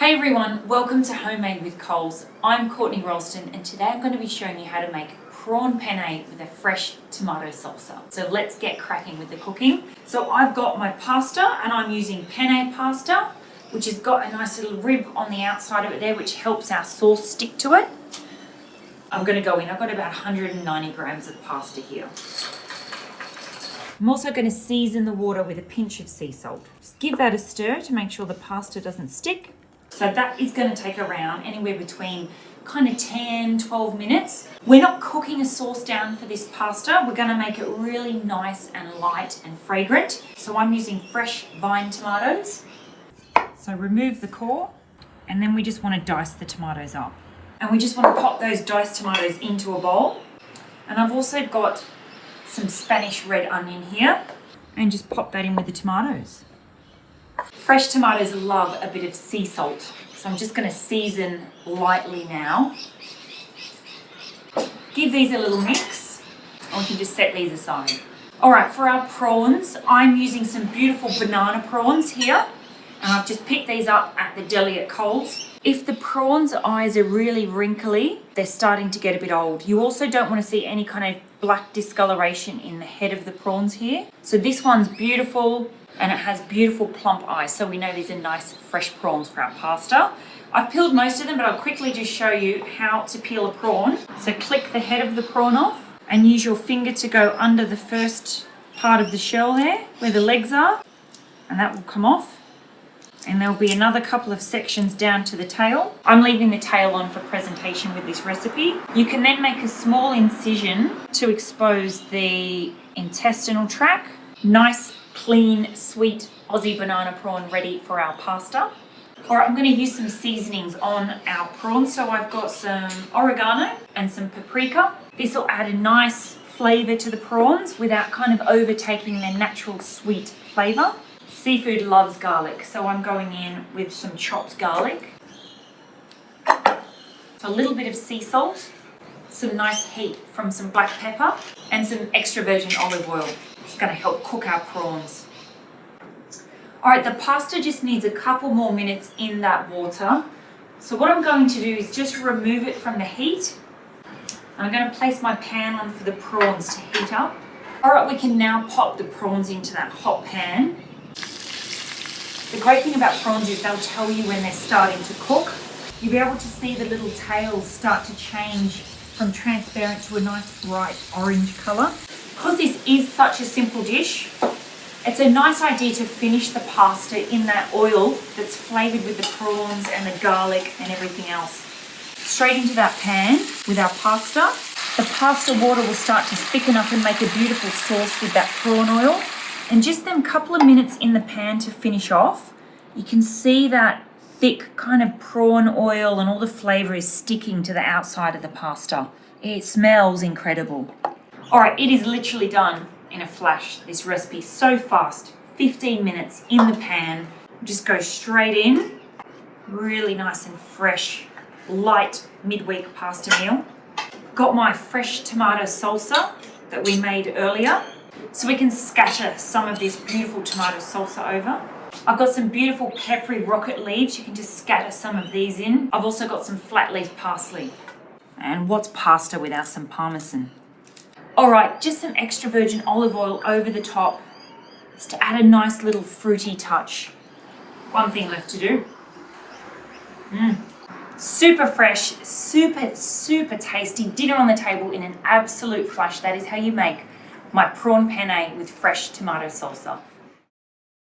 Hey everyone, welcome to Homemade with Coles. I'm Courtney Roulston and today I'm going to be showing you how to make prawn penne with a fresh tomato salsa. So let's get cracking with the cooking. So I've got my pasta and I'm using penne pasta, which has got a nice little rib on the outside of it there, which helps our sauce stick to it. I'm going to go in, I've got about 190 grams of pasta here. I'm also going to season the water with a pinch of sea salt. Just give that a stir to make sure the pasta doesn't stick. So that is going to take around anywhere between kind of 10-12 minutes. We're not cooking a sauce down for this pasta. We're going to make it really nice and light and fragrant. So I'm using fresh vine tomatoes. So remove the core and then we just want to dice the tomatoes up. And we just want to pop those diced tomatoes into a bowl. And I've also got some Spanish red onion here and just pop that in with the tomatoes. Fresh tomatoes love a bit of sea salt, so I'm just going to season lightly now. Give these a little mix, and we can just set these aside. Alright, for our prawns, I'm using some beautiful banana prawns here, and I've just picked these up at the deli at Coles. If the prawns' eyes are really wrinkly, they're starting to get a bit old. You also don't want to see any kind of black discoloration in the head of the prawns here. So this one's beautiful and it has beautiful plump eyes, so we know these are nice fresh prawns for our pasta. I've peeled most of them, but I'll quickly just show you how to peel a prawn. So click the head of the prawn off and use your finger to go under the first part of the shell there, where the legs are, and that will come off. And there'll be another couple of sections down to the tail. I'm leaving the tail on for presentation with this recipe. You can then make a small incision to expose the intestinal tract. Nice, clean, sweet Aussie banana prawn ready for our pasta. Alright, I'm going to use some seasonings on our prawns. So I've got some oregano and some paprika. This will add a nice flavour to the prawns without kind of overtaking their natural sweet flavour. Seafood loves garlic, so I'm going in with some chopped garlic. So a little bit of sea salt, some nice heat from some black pepper, and some extra virgin olive oil. It's going to help cook our prawns. Alright, the pasta just needs a couple more minutes in that water. So what I'm going to do is just remove it from the heat. And I'm going to place my pan on for the prawns to heat up. Alright, we can now pop the prawns into that hot pan. The great thing about prawns is they'll tell you when they're starting to cook. You'll be able to see the little tails start to change from transparent to a nice bright orange colour. Because this is such a simple dish, it's a nice idea to finish the pasta in that oil that's flavoured with the prawns and the garlic and everything else. Straight into that pan with our pasta. The pasta water will start to thicken up and make a beautiful sauce with that prawn oil. And just them couple of minutes in the pan to finish off, you can see that thick kind of prawn oil and all the flavour is sticking to the outside of the pasta. It smells incredible. Alright, it is literally done in a flash. This recipe is so fast. 15 minutes in the pan. Just go straight in. Really nice and fresh, light midweek pasta meal. Got my fresh tomato salsa that we made earlier. So we can scatter some of this beautiful tomato salsa over. I've got some beautiful peppery rocket leaves. You can just scatter some of these in. I've also got some flat leaf parsley. And what's pasta without some parmesan? Alright, just some extra virgin olive oil over the top, just to add a nice little fruity touch. One thing left to do. Super fresh, super tasty. Dinner on the table in an absolute flash. That is how you make my prawn penne with fresh tomato salsa.